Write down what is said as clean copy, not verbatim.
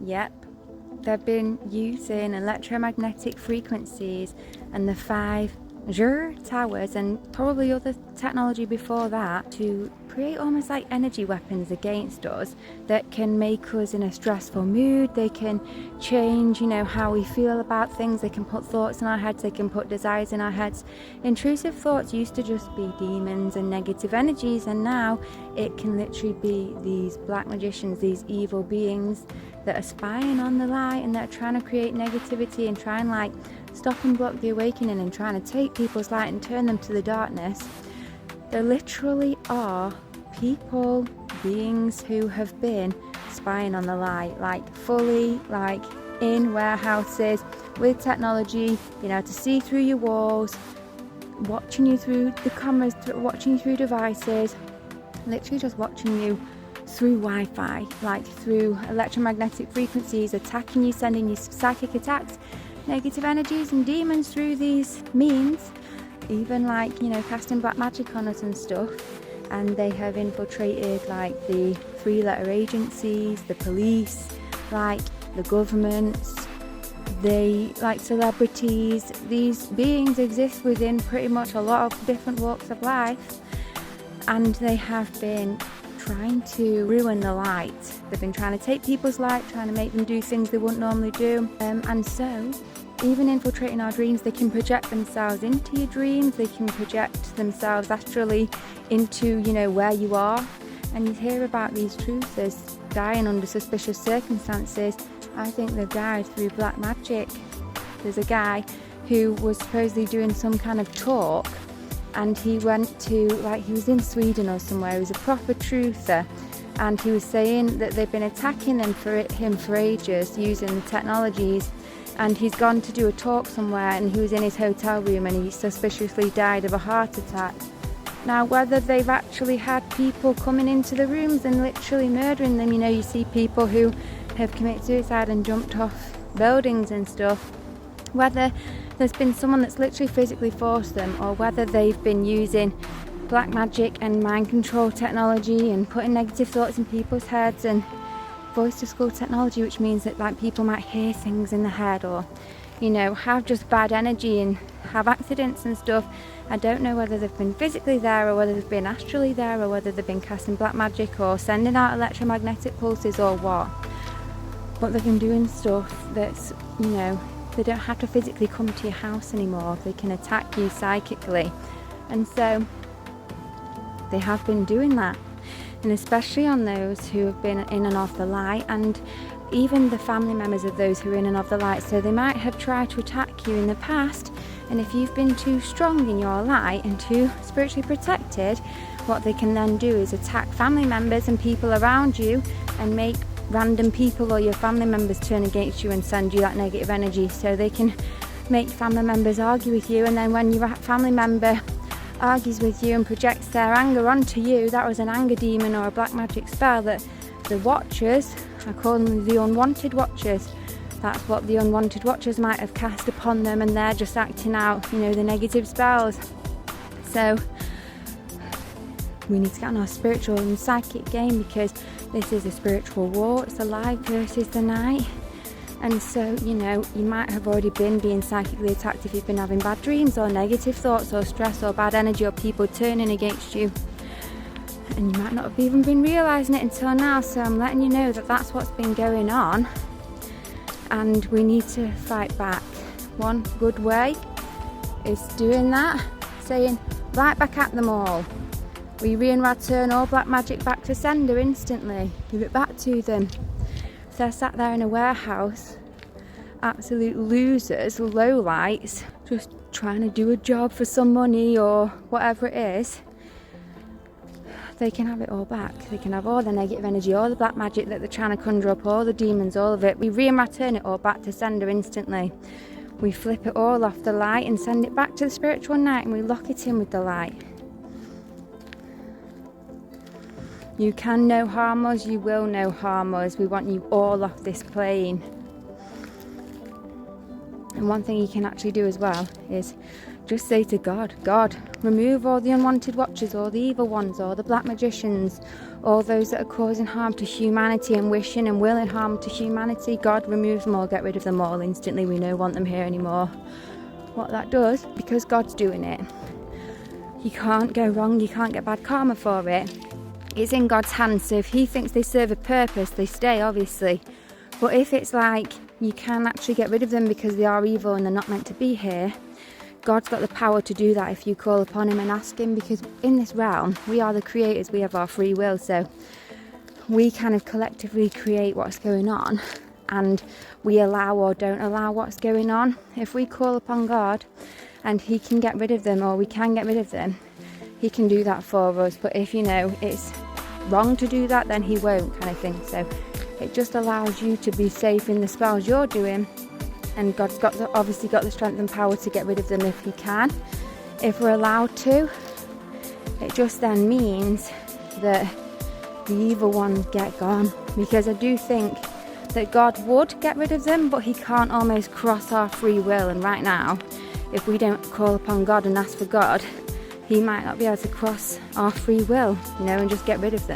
Yep, they've been using electromagnetic frequencies and the 5G towers and probably other technology before that to create almost like energy weapons against us that can make us in a stressful mood. They can change, how we feel about things. They can put thoughts in our heads. They can put desires in our heads. Intrusive thoughts used to just be demons and negative energies, and now it can literally be these black magicians, these evil beings that are spying on the light and that are trying to create negativity and try and stop and block the awakening and trying to take people's light and turn them to the darkness. There literally are people, beings who have been spying on the light, fully in warehouses with technology, to see through your walls, watching you through the cameras, watching you through devices, literally just watching you through Wi-Fi, through electromagnetic frequencies, attacking you, sending you psychic attacks, negative energies and demons through these means, even casting black magic on us and stuff. And they have infiltrated the 3-letter agencies, the police, the governments, celebrities. These beings exist within pretty much a lot of different walks of life, and they have been trying to ruin the light. They've been trying to take people's light, trying to make them do things they wouldn't normally do, and so even infiltrating our dreams, they can project themselves into your dreams. They can project themselves astrally into where you are. And you hear about these truthers dying under suspicious circumstances. I think they've died through black magic. There's a guy who was supposedly doing some kind of talk, and he went to he was in Sweden or somewhere. He was a proper truther, and he was saying that they've been attacking him for ages using the technologies. And he's gone to do a talk somewhere, and he was in his hotel room and he suspiciously died of a heart attack. Now, whether they've actually had people coming into the rooms and literally murdering them, you see people who have committed suicide and jumped off buildings and stuff, whether there's been someone that's literally physically forced them, or whether they've been using black magic and mind control technology and putting negative thoughts in people's heads and voice to skull technology, which means that people might hear things in the head, or have just bad energy and have accidents and stuff. I don't know whether they've been physically there, or whether they've been astrally there, or whether they've been casting black magic or sending out electromagnetic pulses or what, but they've been doing stuff that's they don't have to physically come to your house anymore. They can attack you psychically, and so they have been doing that. And especially on those who have been in and off the light, and even the family members of those who are in and off the light. So they might have tried to attack you in the past, and if you've been too strong in your light and too spiritually protected, what they can then do is attack family members and people around you and make random people or your family members turn against you and send you that negative energy. So they can make family members argue with you, and then when your family member argues with you and projects their anger onto you, that was an anger demon or a black magic spell that the watchers, I call them the unwanted watchers, that's what the unwanted watchers might have cast upon them, and they're just acting out the negative spells. So we need to get on our spiritual and psychic game, because this is a spiritual war. It's the light versus the night. And so, you might have already been being psychically attacked if you've been having bad dreams or negative thoughts or stress or bad energy or people turning against you. And you might not have even been realising it until now. So I'm letting you know that that's what's been going on. And we need to fight back. One good way is doing that, saying right back at them all. We return all black magic back to sender instantly. Give it back to them. They're sat there in a warehouse, absolute losers, lowlights, just trying to do a job for some money or whatever it is. They can have it all back. They can have all the negative energy, all the black magic that they're trying to conjure up, all the demons, all of it. We return it all back to sender instantly. We flip it all off the light and send it back to the spiritual night, and we lock it in with the light. You can no harm us, you will no harm us. We want you all off this plane. And one thing you can actually do as well is just say to God, God, remove all the unwanted watchers, all the evil ones, all the black magicians, all those that are causing harm to humanity and wishing and willing harm to humanity. God, remove them all, get rid of them all instantly. We don't want them here anymore. What that does, because God's doing it, you can't go wrong, you can't get bad karma for it. It's in God's hands, so if he thinks they serve a purpose, they stay, obviously. But if it's like you can actually get rid of them because they are evil and they're not meant to be here, God's got the power to do that if you call upon him and ask him, because in this realm, we are the creators, we have our free will, so we kind of collectively create what's going on, and we allow or don't allow what's going on. If we call upon God and he can get rid of them, or we can get rid of them, he can do that for us. But if it's wrong to do that, then he won't, kind of thing. So it just allows you to be safe in the spells you're doing, and God's obviously got the strength and power to get rid of them if he can, if we're allowed to. It just then means that the evil ones get gone, because I do think that God would get rid of them, but he can't almost cross our free will. And right now, if we don't call upon God and ask for God, he might not be able to cross our free will, and just get rid of them.